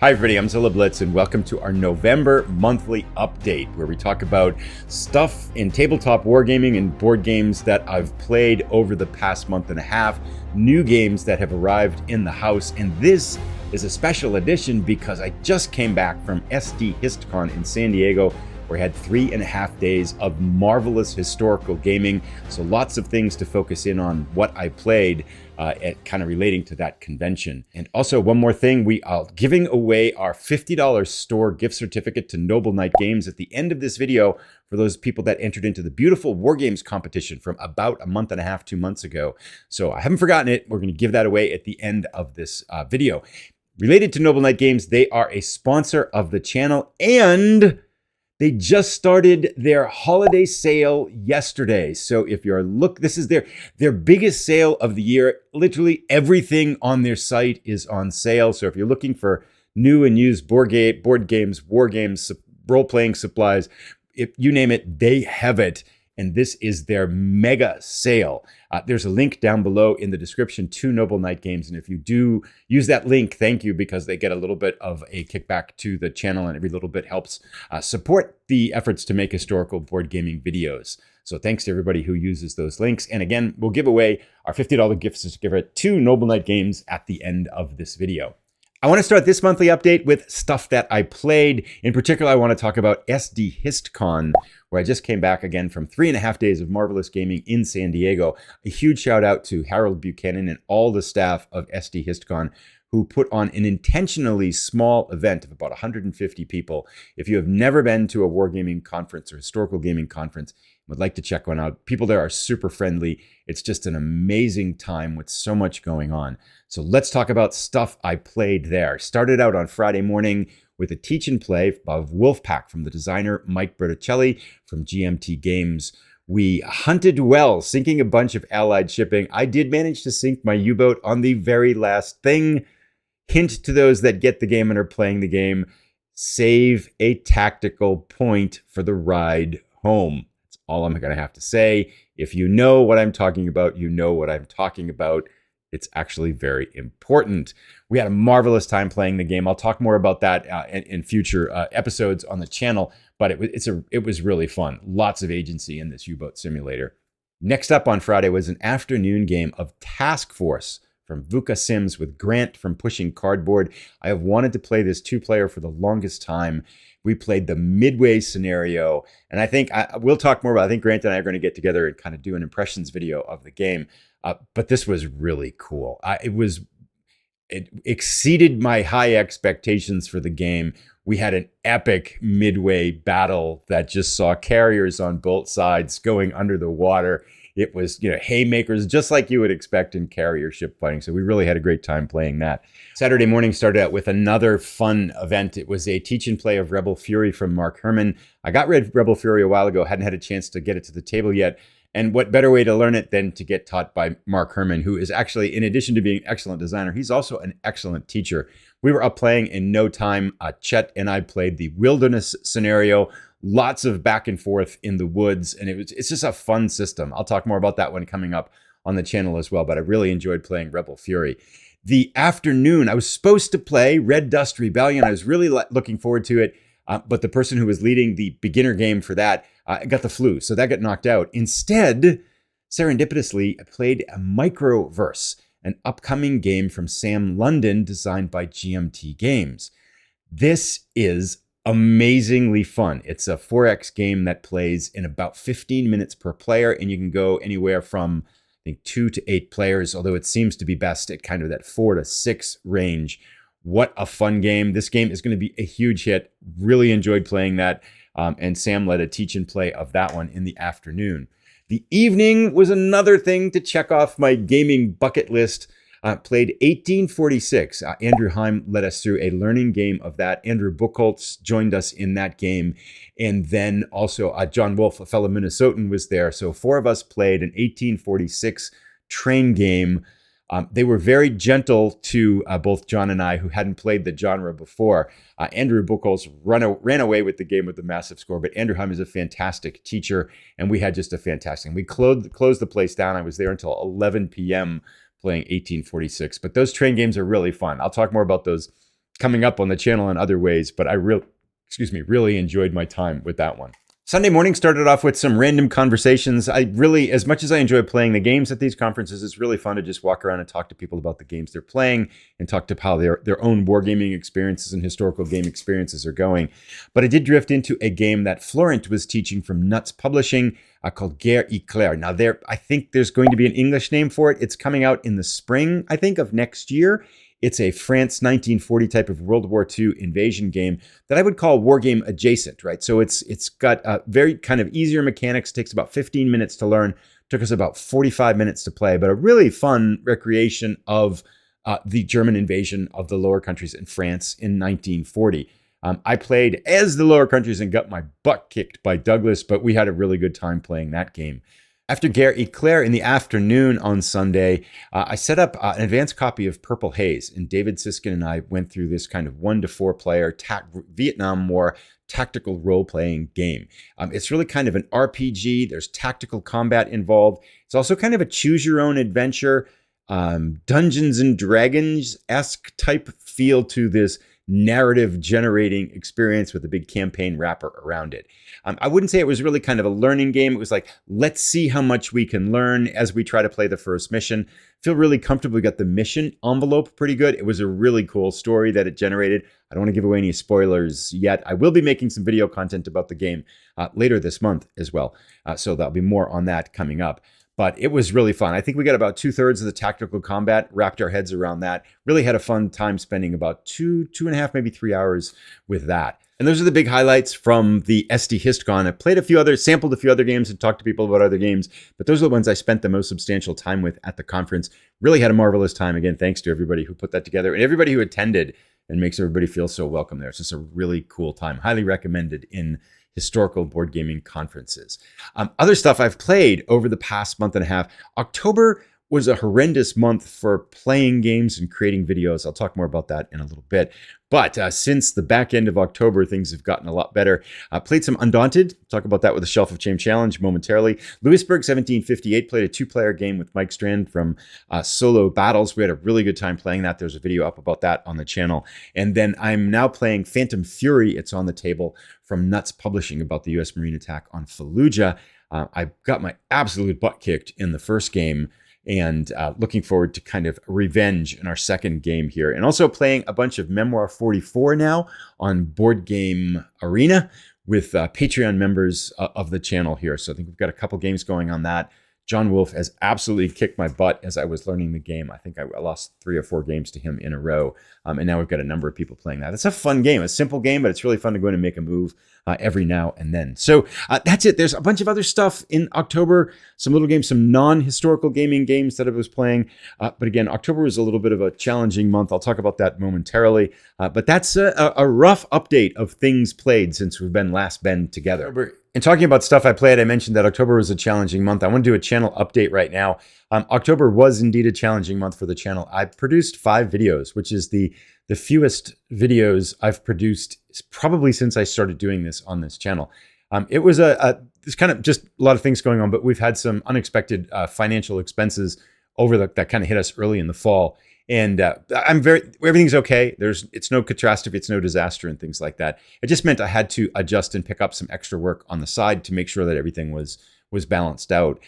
Hi everybody, I'm Zilla Blitz and welcome to our November monthly update where we talk about stuff in tabletop wargaming and board games that I've played over the past month and a half, new games that have arrived in the house, and this is a special edition because I just came back from SDHistCon in San Diego where I had 3.5 days of marvelous historical gaming, so lots of things to focus in on what I played kind of relating to that convention. And also one more thing, we are giving away our $50 store gift certificate to Noble Knight Games at the end of this video for those people that entered into the beautiful Wargames competition from about a month and a half, 2 months ago. So I haven't forgotten it. We're going to give that away at the end of this video. Related to Noble Knight Games, they are a sponsor of the channel and they just started their holiday sale yesterday. So if you're this is their biggest sale of the year. Literally everything on their site is on sale. So if you're looking for new and used board games, war games, role-playing supplies, if you name it, they have it. And this is their mega sale. There's a link down below in the description to Noble Knight Games. And if you do use that link, thank you, because they get a little bit of a kickback to the channel and every little bit helps support the efforts to make historical board gaming videos. So thanks to everybody who uses those links. And again, we'll give away our $50 gift certificate to Noble Knight Games at the end of this video. I want to start this monthly update with stuff that I played. In particular, I want to talk about SDHistCon, where I just came back again from 3.5 days of marvelous gaming in San Diego. A huge shout out to Harold Buchanan and all the staff of SDHistCon who put on an intentionally small event of about 150 people. If you have never been to a wargaming conference or historical gaming conference, would like to check one out. People there are super friendly. It's just an amazing time with so much going on. So let's talk about stuff I played there. Started out on Friday morning with a teach and play of Wolfpack from the designer Mike Berticelli from GMT Games. We hunted well, sinking a bunch of allied shipping. I did manage to sink my U-boat on the very last thing. Hint to those that get the game and are playing the game, save a tactical point for the ride home. All I'm going to have to say. If you know what I'm talking about, you know what I'm talking about. It's actually very important. We had a marvelous time playing the game. I'll talk more about that in future episodes on the channel, but it was really fun. Lots of agency in this U-boat simulator. Next up on Friday was an afternoon game of Task Force from VUCA Sims with Grant from Pushing Cardboard. I have wanted to play this two-player for the longest time. We played the Midway scenario, and I think we'll talk more about it. I think Grant and I are going to get together and kind of do an impressions video of the game, but this was really cool. It exceeded my high expectations for the game. We had an epic Midway battle that just saw carriers on both sides going under the water. It was, haymakers, just like you would expect in carrier ship fighting. So we really had a great time playing that. Saturday morning started out with another fun event. It was a teach and play of Rebel Fury from Mark Herman. I got rid of Rebel Fury a while ago, hadn't had a chance to get it to the table yet. And what better way to learn it than to get taught by Mark Herman, who is actually, in addition to being an excellent designer, he's also an excellent teacher. We were up playing in no time. Chet and I played the Wilderness scenario. Lots of back and forth in the woods, and it's just a fun system. I'll talk more about that one coming up on the channel as well, but I really enjoyed playing Rebel Fury. The afternoon, I was supposed to play Red Dust Rebellion. I was really looking forward to it, but the person who was leading the beginner game for that got the flu, so that got knocked out. Instead, serendipitously, I played a Microverse, an upcoming game from Sam London designed by GMT Games. This is amazingly fun. It's a 4X game that plays in about 15 minutes per player, and you can go anywhere from, I think, 2 to 8 players, although it seems to be best at kind of that 4 to 6 range. What a fun game. This game is going to be a huge hit. Really enjoyed playing that, and Sam led a teach and play of that one in the afternoon. The evening was another thing to check off my gaming bucket list. Played 1846. Andrew Heim led us through a learning game of that. Andrew Buchholz joined us in that game. And then also John Wolf, a fellow Minnesotan, was there. So 4 of us played an 1846 train game. They were very gentle to both John and I, who hadn't played the genre before. Andrew Buchholz ran away with the game with the massive score, but Andrew Heim is a fantastic teacher, and we had just a fantastic. We closed the place down. I was there until 11 p.m. playing 1846. But those train games are really fun. I'll talk more about those coming up on the channel in other ways, but I really enjoyed my time with that one. Sunday morning started off with some random conversations. As much as I enjoy playing the games at these conferences, it's really fun to just walk around and talk to people about the games they're playing and talk to how their own wargaming experiences and historical game experiences are going. But I did drift into a game that Florent was teaching from Nuts Publishing called Guerre Éclair. Now, I think there's going to be an English name for it. It's coming out in the spring, I think, of next year. It's a France 1940 type of World War II invasion game that I would call wargame adjacent, right? So it's got very kind of easier mechanics, takes about 15 minutes to learn, took us about 45 minutes to play, but a really fun recreation of the German invasion of the Lower Countries in France in 1940. I played as the Lower Countries and got my butt kicked by Douglas, but we had a really good time playing that game. After Guerre Éclair in the afternoon on Sunday, I set up an advanced copy of Purple Haze, and David Siskin and I went through this kind of 1 to 4 player Vietnam War tactical role-playing game. It's really kind of an RPG. There's tactical combat involved. It's also kind of a choose-your-own-adventure, Dungeons and Dragons-esque type feel to this narrative-generating experience with a big campaign wrapper around it. I wouldn't say it was really kind of a learning game. It was like, let's see how much we can learn as we try to play the first mission. Feel really comfortable. We got the mission envelope pretty good. It was a really cool story that it generated. I don't want to give away any spoilers yet. I will be making some video content about the game later this month as well. So there'll be more on that coming up. But it was really fun. I think we got about 2/3 of the tactical combat, wrapped our heads around that. Really had a fun time spending about 2.5, maybe 3 hours with that. And those are the big highlights from the SDHistCon. I played sampled a few other games and talked to people about other games, but those are the ones I spent the most substantial time with at the conference. Really had a marvelous time. Again, thanks to everybody who put that together and everybody who attended and makes everybody feel so welcome there. It's just a really cool time. Highly recommended in historical board gaming conferences. Other stuff I've played over the past month and a half. October was a horrendous month for playing games and creating videos. I'll talk more about that in a little bit. But since the back end of October, things have gotten a lot better. Played some Undaunted. Talk about that with the Shelf of Shame Challenge momentarily. Louisburg 1758, played a 2-player game with Mike Strand from Solo Battles. We had a really good time playing that. There's a video up about that on the channel. And then I'm now playing Phantom Fury. It's on the table from Nuts Publishing about the U.S. Marine attack on Fallujah. I got my absolute butt kicked in the first game, and looking forward to kind of revenge in our second game here. And also playing a bunch of Memoir 44 now on Board Game Arena with Patreon members of the channel here. So I think we've got a couple games going on that. John Wolfe has absolutely kicked my butt as I was learning the game. I think I lost 3 or 4 games to him in a row. And now we've got a number of people playing that. It's a fun game, a simple game, but it's really fun to go in and make a move every now and then. So that's it. There's a bunch of other stuff in October, some little games, some non-historical gaming games that I was playing. But again, October was a little bit of a challenging month. I'll talk about that momentarily. But that's a rough update of things played since we've last been together. And talking about stuff I played, I mentioned that October was a challenging month. I want to do a channel update right now. October was indeed a challenging month for the channel. I produced 5 videos, which is the fewest videos I've produced probably since I started doing this on this channel. It was there's kind of just a lot of things going on, but we've had some unexpected financial expenses that kind of hit us early in the fall. And everything's okay. It's no catastrophe, it's no disaster and things like that. It just meant I had to adjust and pick up some extra work on the side to make sure that everything was balanced out.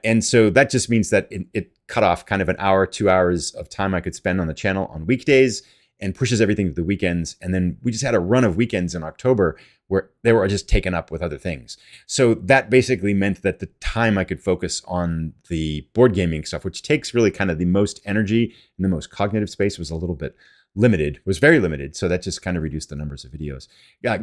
And so that just means that it cut off kind of an hour, 2 hours of time I could spend on the channel on weekdays and pushes everything to the weekends. And then we just had a run of weekends in October where they were just taken up with other things. So that basically meant that the time I could focus on the board gaming stuff, which takes really kind of the most energy and the most cognitive space, was a little bit limited, was very limited. So that just kind of reduced the numbers of videos.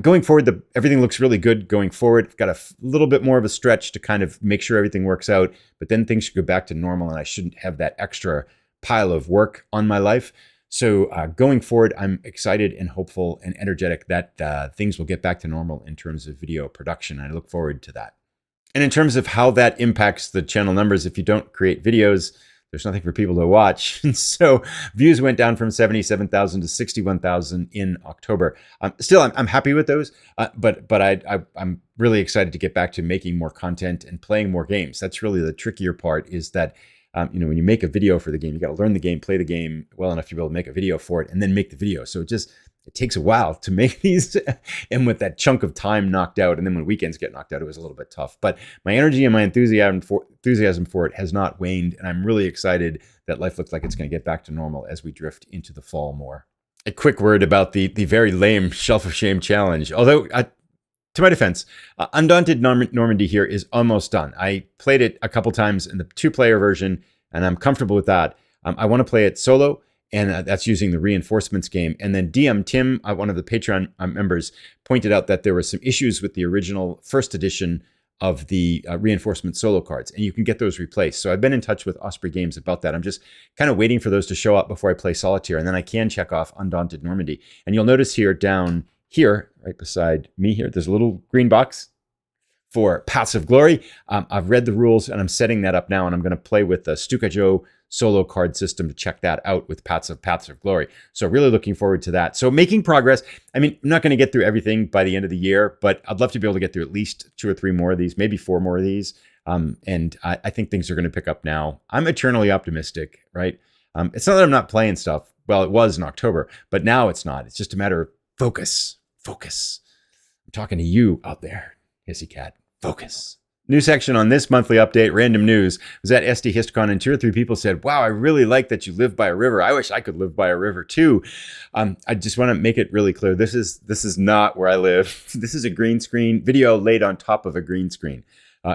Going forward, everything looks really good going forward. I've got a little bit more of a stretch to kind of make sure everything works out, but then things should go back to normal and I shouldn't have that extra pile of work on my life. So going forward, I'm excited and hopeful and energetic that things will get back to normal in terms of video production. I look forward to that. And in terms of how that impacts the channel numbers, if you don't create videos, there's nothing for people to watch. And so views went down from 77,000 to 61,000 in October. Still, I'm happy with those, but I'm really excited to get back to making more content and playing more games. That's really the trickier part, is that when you make a video for the game, you got to learn the game, play the game well enough to be able to make a video for it, and then make the video. So it it takes a while to make these. And with that chunk of time knocked out, and then when weekends get knocked out, it was a little bit tough. But my energy and my enthusiasm for it has not waned. And I'm really excited that life looks like it's going to get back to normal as we drift into the fall more. A quick word about the very lame Shelf of Shame challenge. Although, to my defense, Undaunted Normandy here is almost done. I played it a couple times in the 2-player version, and I'm comfortable with that. I want to play it solo, and that's using the reinforcements game. And then DM Tim, one of the Patreon members, pointed out that there were some issues with the original first edition of the reinforcement solo cards, and you can get those replaced. So I've been in touch with Osprey Games about that. I'm just kind of waiting for those to show up before I play Solitaire, and then I can check off Undaunted Normandy. And you'll notice here, down here, right beside me here, there's a little green box for Paths of Glory. I've read the rules, and I'm setting that up now, and I'm going to play with the Stuka Joe solo card system to check that out with Paths of Glory. So really looking forward to that. So making progress. I mean, I'm not going to get through everything by the end of the year, but I'd love to be able to get through at least 2 or 3 more of these, maybe 4 more of these. And I think things are going to pick up now. I'm eternally optimistic, right? It's not that I'm not playing stuff. Well, it was in October, but now it's not. It's just a matter of focus. I'm talking to you out there, Hissy Cat. Focus. New section on this monthly update, random news, was at SDHistCon, and 2 or 3 people said, wow, I really like that you live by a river. I wish I could live by a river too. I just want to make it really clear. This is not where I live. This is a green screen video laid on top of a green screen.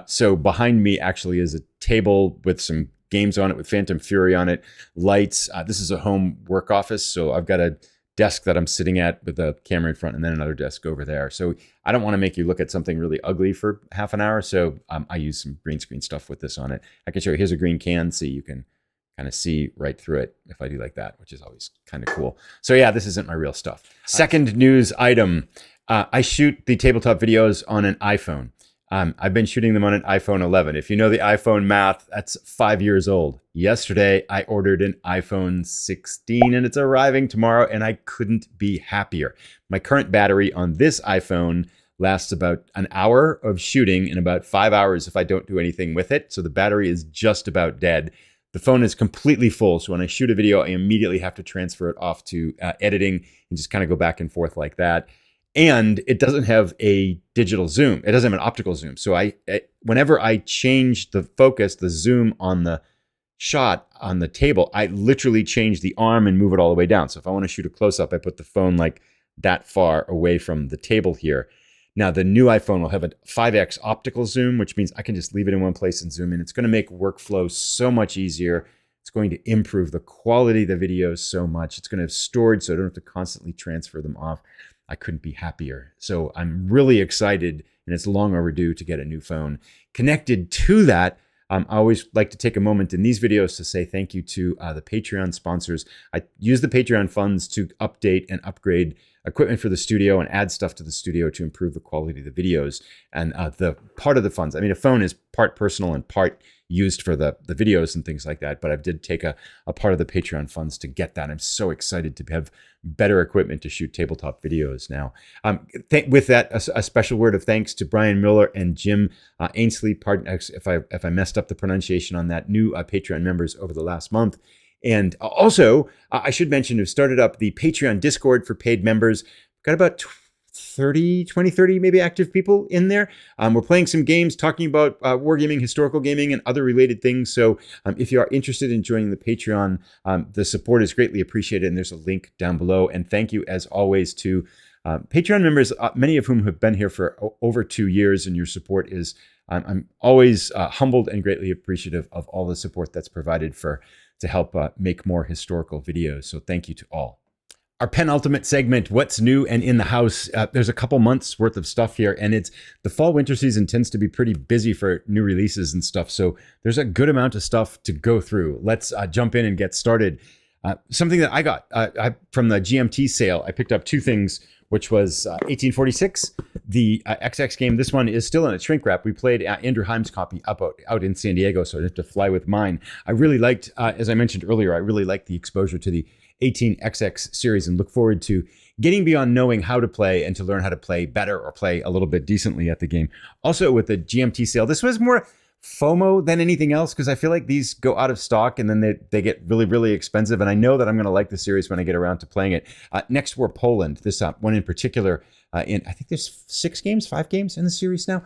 So behind me actually is a table with some games on it, with Phantom Fury on it, lights. This is a home work office. So I've got a desk that I'm sitting at with a camera in front, and then another desk over there. So I don't want to make you look at something really ugly for half an hour. So I use some green screen stuff with this on it. I can show you, here's a green can, so you can kind of see right through it if I do like that, which is always kind of cool. So yeah, this isn't my real stuff. Second news item. I shoot the tabletop videos on an iPhone. I've been shooting them on an iPhone 11. If you know the iPhone math, that's 5 years old. Yesterday, I ordered an iPhone 16 and it's arriving tomorrow, and I couldn't be happier. My current battery on this iPhone lasts about an hour of shooting and about 5 hours if I don't do anything with it. So the battery is just about dead. The phone is completely full. So when I shoot a video, I immediately have to transfer it off to editing and just kind of go back and forth like that. And it doesn't have a digital zoom. It doesn't have an optical zoom. So whenever I change the focus, the zoom on the shot on the table, I literally change the arm and move it all the way down. So if I want to shoot a close-up, I put the phone like that far away from the table here. Now, the new iPhone will have a 5x optical zoom, which means I can just leave it in one place and zoom in. It's going to make workflow so much easier. It's going to improve the quality of the videos so much. It's going to have storage, so I don't have to constantly transfer them off. I couldn't be happier. So I'm really excited, and it's long overdue to get a new phone. Connected to that, I always like to take a moment in these videos to say thank you to the Patreon sponsors. I use the Patreon funds to update and upgrade equipment for the studio and add stuff to the studio to improve the quality of the videos. And the part of the funds, I mean, a phone is part personal and part used for the videos and things like that, but I did take a part of the Patreon funds to get that. I'm so excited to have better equipment to shoot tabletop videos now. With that, a special word of thanks to Brian Miller and Jim Ainsley. Pardon if I messed up the pronunciation on that, new Patreon members over the last month. And also, I should mention, we've started up the Patreon Discord for paid members. Got about 30 maybe active people in there. We're playing some games, talking about wargaming, historical gaming, and other related things. So if you are interested in joining the Patreon, the support is greatly appreciated, and there's a link down below. And thank you, as always, to Patreon members, many of whom have been here for over 2 years, and your support is, I'm always humbled and greatly appreciative of all the support that's provided to help make more historical videos. So thank you to all. Our penultimate segment, what's new and in the house. There's a couple months worth of stuff here, and it's the fall winter season tends to be pretty busy for new releases and stuff. So there's a good amount of stuff to go through. Let's jump in and get started. Something that I got from the GMT sale, I picked up 2 things, which was 1846, the XX game. This one is still in a shrink wrap. We played Andrew Heim's copy out in San Diego, so I didn't have to fly with mine. I really liked, as I mentioned earlier, I really liked the exposure to the 18XX series and look forward to getting beyond knowing how to play and to learn how to play better or play a little bit decently at the game. Also with the GMT sale, this was more FOMO than anything else, because I feel like these go out of stock and then they get really, really expensive. And I know that I'm going to like the series when I get around to playing it. Next War Poland, this one in particular, I think there's 5 games in the series now.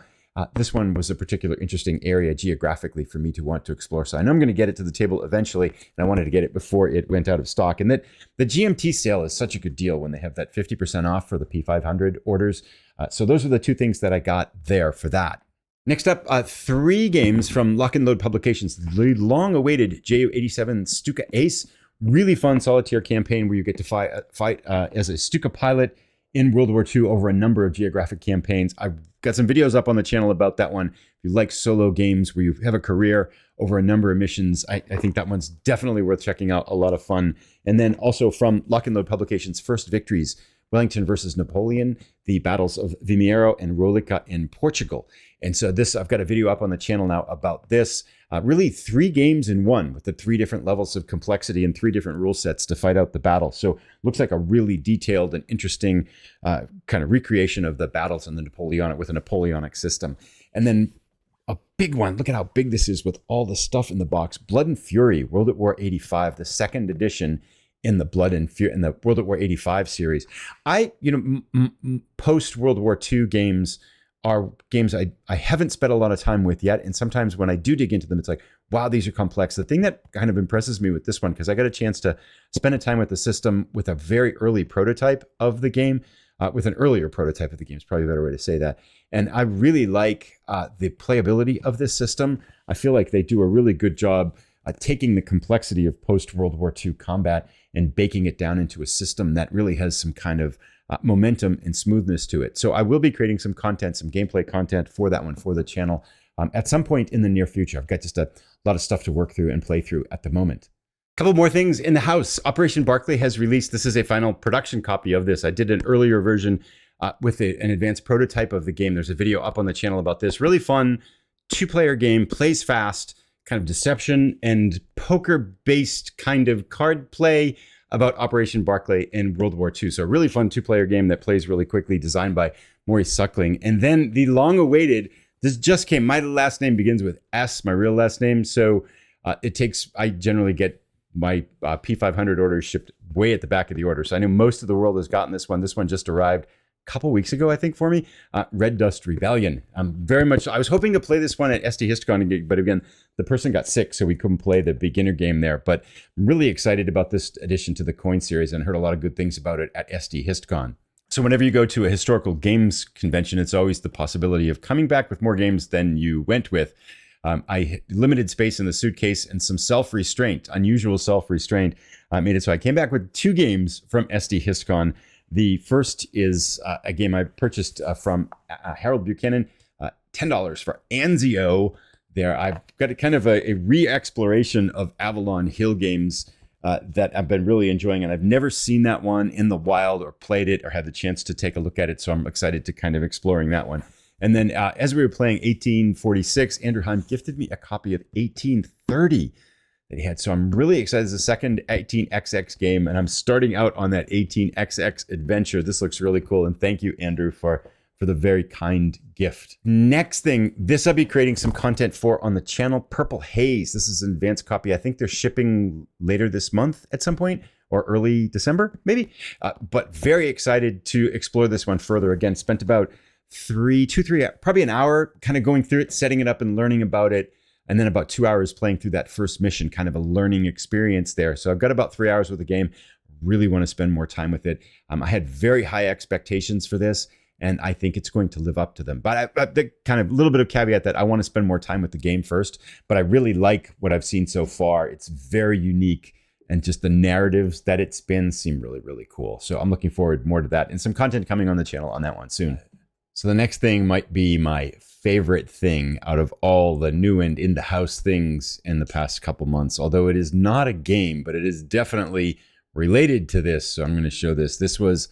This one was a particular interesting area geographically for me to want to explore. So I know I'm going to get it to the table eventually, and I wanted to get it before it went out of stock. And that the GMT sale is such a good deal when they have that 50% off for the P500 orders. So those are the 2 things that I got there for that. Next up, 3 games from Lock and Load Publications. The long-awaited JU-87 Stuka Ace. Really fun solitaire campaign where you get to fight as a Stuka pilot in World War II over a number of geographic campaigns. I've got some videos up on the channel about that one. If you like solo games where you have a career over a number of missions, I think that one's definitely worth checking out. A lot of fun. And then also from Lock and Load Publications, First Victories, Wellington versus Napoleon, the battles of Vimiero and Rolica in Portugal. And so this, I've got a video up on the channel now about this. Really 3 games in one with the 3 different levels of complexity and 3 different rule sets to fight out the battle. So looks like a really detailed and interesting kind of recreation of the battles in the Napoleonic with a Napoleonic system. And then a big one, look at how big this is with all the stuff in the box. Blood and Fury, World at War 85, the 2nd edition in the Blood and Fury, in the World at War 85 series. Post World War II games are games I haven't spent a lot of time with yet. And sometimes when I do dig into them, it's like, wow, these are complex. The thing that kind of impresses me with this one, because I got a chance to spend a time with the system with a very early prototype of the game, with an earlier prototype of the game is probably a better way to say that. And I really like the playability of this system. I feel like they do a really good job taking the complexity of post-World War II combat and baking it down into a system that really has some kind of momentum and smoothness to it. So I will be creating some content, some gameplay content for that one, for the channel at some point in the near future. I've got just a lot of stuff to work through and play through at the moment. A couple more things in the house. Operation Barclay has released, this is a final production copy of this. I did an earlier version with an advanced prototype of the game. There's a video up on the channel about this. Really fun 2-player game, plays fast, kind of deception and poker-based kind of card play about Operation Barclay in World War II. So a really fun 2-player game that plays really quickly, designed by Maurice Suckling. And then the long-awaited, this just came, my last name begins with S, my real last name. So I generally get my P500 orders shipped way at the back of the order. So I know most of the world has gotten this one. This one just arrived a couple weeks ago, I think, for me. Red Dust Rebellion. I was hoping to play this one at SDHistCon, but again, the person got sick, so we couldn't play the beginner game there. But I'm really excited about this addition to the coin series and heard a lot of good things about it at SDHistCon. So whenever you go to a historical games convention, it's always the possibility of coming back with more games than you went with. I limited space in the suitcase and some self-restraint, unusual self-restraint, made it so I came back with 2 games from SDHistCon. The first is a game I purchased from Harold Buchanan, $10 for Anzio. There, I've got a kind of a re-exploration of Avalon Hill games that I've been really enjoying, and I've never seen that one in the wild or played it or had the chance to take a look at it, so I'm excited to kind of exploring that one. And then as we were playing 1846, Andrew Heim gifted me a copy of 1830 that he had. So I'm really excited. It's the second 18XX game, and I'm starting out on that 18XX adventure. This looks really cool, and thank you, Andrew, for the very kind gift. Next thing, this I'll be creating some content for on the channel, Purple Haze. This is an advanced copy. I think they're shipping later this month at some point, or early December, maybe. But very excited to explore this one further. Again, spent about probably an hour kind of going through it, setting it up and learning about it. And then about 2 hours playing through that first mission, kind of a learning experience there. So I've got about 3 hours with the game. Really want to spend more time with it. I had very high expectations for this, and I think it's going to live up to them. But the kind of little bit of caveat that I want to spend more time with the game first, but I really like what I've seen so far. It's very unique, and just the narratives that it spins seem really, really cool. So I'm looking forward more to that, and some content coming on the channel on that one soon. So the next thing might be my favorite thing out of all the new and in-the-house things in the past couple months, although it is not a game, but it is definitely related to this. So I'm going to show this. This was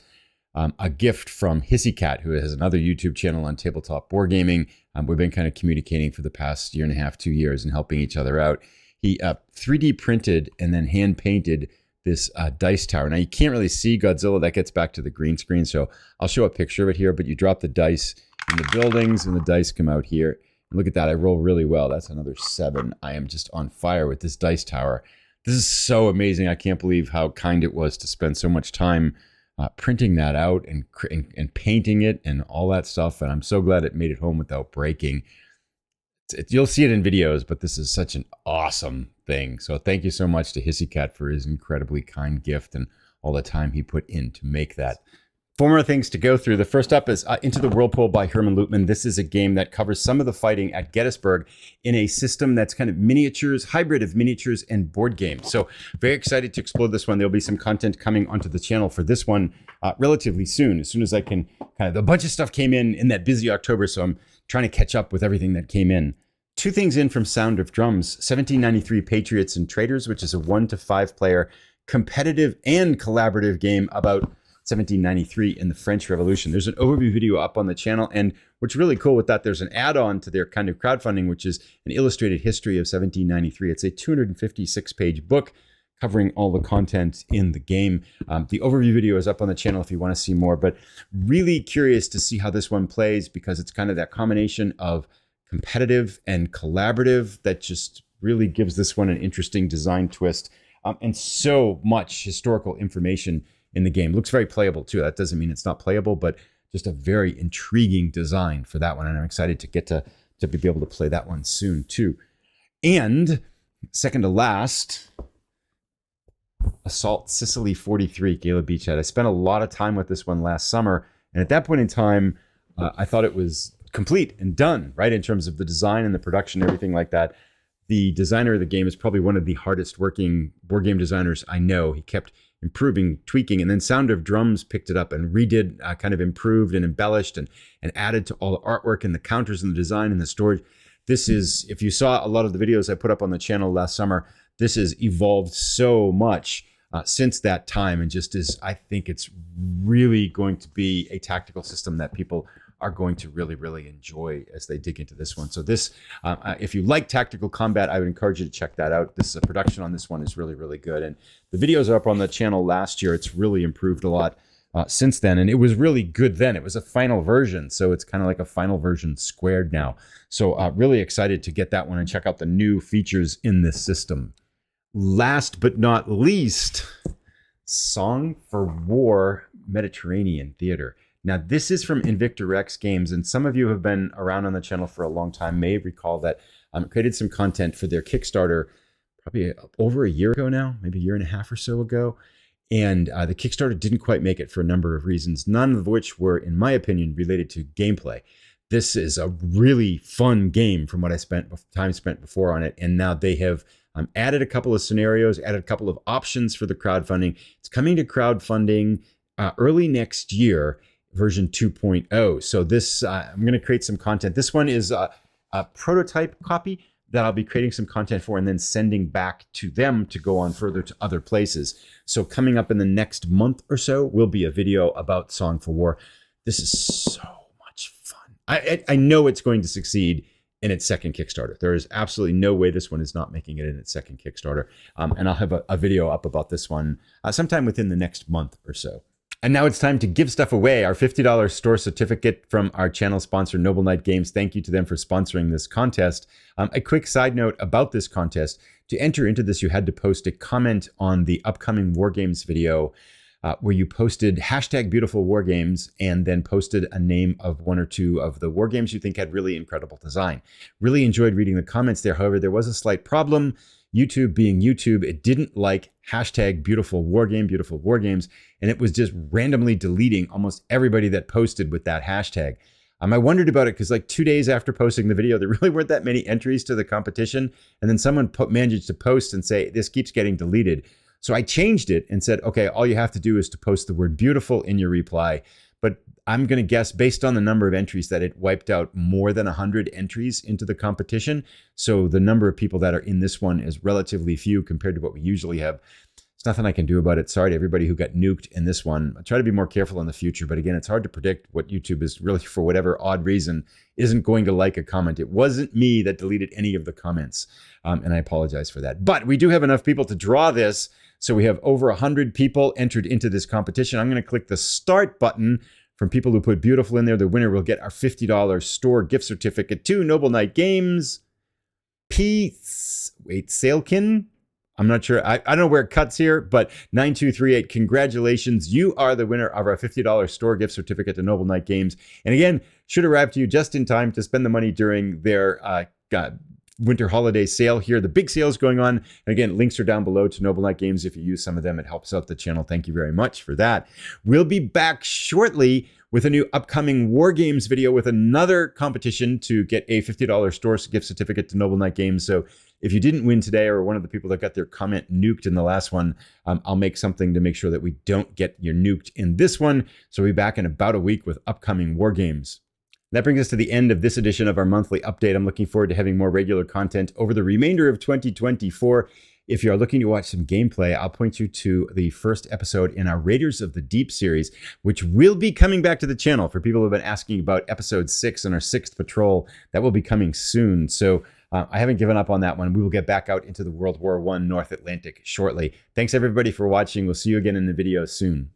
a gift from HissCat, who has another YouTube channel on tabletop wargaming. We've been kind of communicating for the past 1.5 years, 2 years, and helping each other out. He 3D printed and then hand painted this dice tower. Now you can't really see Godzilla. That gets back to the green screen. So I'll show a picture of it here, but you drop the dice in the buildings and the dice come out here. Look at that. I roll really well. That's another 7. I am just on fire with this dice tower. This is so amazing. I can't believe how kind it was to spend so much time printing that out and painting it and all that stuff. And I'm so glad it made it home without breaking. You'll see it in videos, but this is such an awesome thing. So thank you so much to HistCat for his incredibly kind gift and all the time he put in to make that. 4 more things to go through. The first up is Into the Whirlpool by Herman Lutman. This is a game that covers some of the fighting at Gettysburg in a system that's kind of miniatures, hybrid of miniatures and board games. So very excited to explore this one. There'll be some content coming onto the channel for this one relatively soon as I can. A bunch of stuff came in that busy October, so I'm trying to catch up with everything that came in. 2 things in from Sound of Drums, 1793 Patriots and Traitors, which is a 1 to 5 player competitive and collaborative game about 1793 in the French Revolution. There's an overview video up on the channel, and what's really cool with that, there's an add-on to their kind of crowdfunding, which is an illustrated history of 1793. It's a 256-page book covering all the content in the game. The overview video is up on the channel if you want to see more, but really curious to see how this one plays because it's kind of that combination of competitive and collaborative that just really gives this one an interesting design twist and so much historical information in the game. Looks very playable too. That doesn't mean it's not playable, but just a very intriguing design for that one. And I'm excited to get to be able to play that one soon too. And second to last, Assault Sicily 43, Gala Beachhead. I spent a lot of time with this one last summer. And at that point in time, I thought it was complete and done, right? In terms of the design and the production, everything like that. The designer of the game is probably one of the hardest working board game designers I know. He kept improving, tweaking, and then Sound of Drums picked it up and redid, kind of improved and embellished and added to all the artwork and the counters and the design and the storage. This is, if you saw a lot of the videos I put up on the channel last summer, this has evolved so much since that time and just is, I think it's really going to be a tactical system that people are going to really, really enjoy as they dig into this one. So this, if you like tactical combat, I would encourage you to check that out. This production on this one is really, really good. And the videos are up on the channel last year. It's really improved a lot since then. And it was really good then. It was a final version. So it's kind of like a final version squared now. So really excited to get that one and check out the new features in this system. Last but not least, Song for War Mediterranean Theater. Now, this is from Invicta Rex Games, and some of you who have been around on the channel for a long time may recall that I created some content for their Kickstarter probably over a year ago now, maybe a year and a half or so ago. And the Kickstarter didn't quite make it for a number of reasons, none of which were, in my opinion, related to gameplay. This is a really fun game from what I spent before on it, and now they have added a couple of scenarios, added a couple of options for the crowdfunding. It's coming to crowdfunding early next year, version 2.0. So this, I'm going to create some content. This one is a prototype copy that I'll be creating some content for and then sending back to them to go on further to other places. So coming up in the next month or so will be a video about Song for War. This is so much fun. I know it's going to succeed in its second Kickstarter. There is absolutely no way this one is not making it in its second Kickstarter. And I'll have a video up about this one sometime within the next month or so. And now it's time to give stuff away. Our $50 store certificate from our channel sponsor, Noble Knight Games. Thank you to them for sponsoring this contest. A quick side note about this contest. To enter into this, you had to post a comment on the upcoming Wargames video where you posted hashtag beautiful Wargames and then posted a name of 1 or 2 of the Wargames you think had really incredible design. Really enjoyed reading the comments there. However, there was a slight problem. YouTube being YouTube, it didn't like hashtag beautiful wargames, and it was just randomly deleting almost everybody that posted with that hashtag. I wondered about it because like 2 days after posting the video, there really weren't that many entries to the competition. And then someone managed to post and say, this keeps getting deleted. So I changed it and said, okay, all you have to do is to post the word beautiful in your reply. But I'm going to guess based on the number of entries that it wiped out more than 100 entries into the competition. So the number of people that are in this one is relatively few compared to what we usually have. There's nothing I can do about it. Sorry to everybody who got nuked in this one. I try to be more careful in the future. But again, it's hard to predict what YouTube is really, for whatever odd reason, isn't going to like a comment. It wasn't me that deleted any of the comments. And I apologize for that. But we do have enough people to draw this. So we have over 100 people entered into this competition. I'm going to click the start button from people who put beautiful in there. The winner will get our $50 store gift certificate to Noble Knight Games. Salekin? I'm not sure. I don't know where it cuts here, but 9238, congratulations. You are the winner of our $50 store gift certificate to Noble Knight Games. And again, should arrive to you just in time to spend the money during their winter holiday sale here. The big sale is going on. And again, links are down below to Noble Knight Games. If you use some of them, it helps out the channel. Thank you very much for that. We'll be back shortly with a new upcoming Wargames video with another competition to get a $50 store gift certificate to Noble Knight Games. So if you didn't win today, or one of the people that got their comment nuked in the last one, I'll make something to make sure that we don't get you nuked in this one. So we'll be back in about a week with upcoming Wargames. That brings us to the end of this edition of our monthly update. I'm looking forward to having more regular content over the remainder of 2024. If you are looking to watch some gameplay, I'll point you to the first episode in our Raiders of the Deep series, which will be coming back to the channel for people who have been asking about episode 6 and our 6th patrol. That will be coming soon. So I haven't given up on that one. We will get back out into the World War I North Atlantic shortly. Thanks everybody for watching. We'll see you again in the video soon.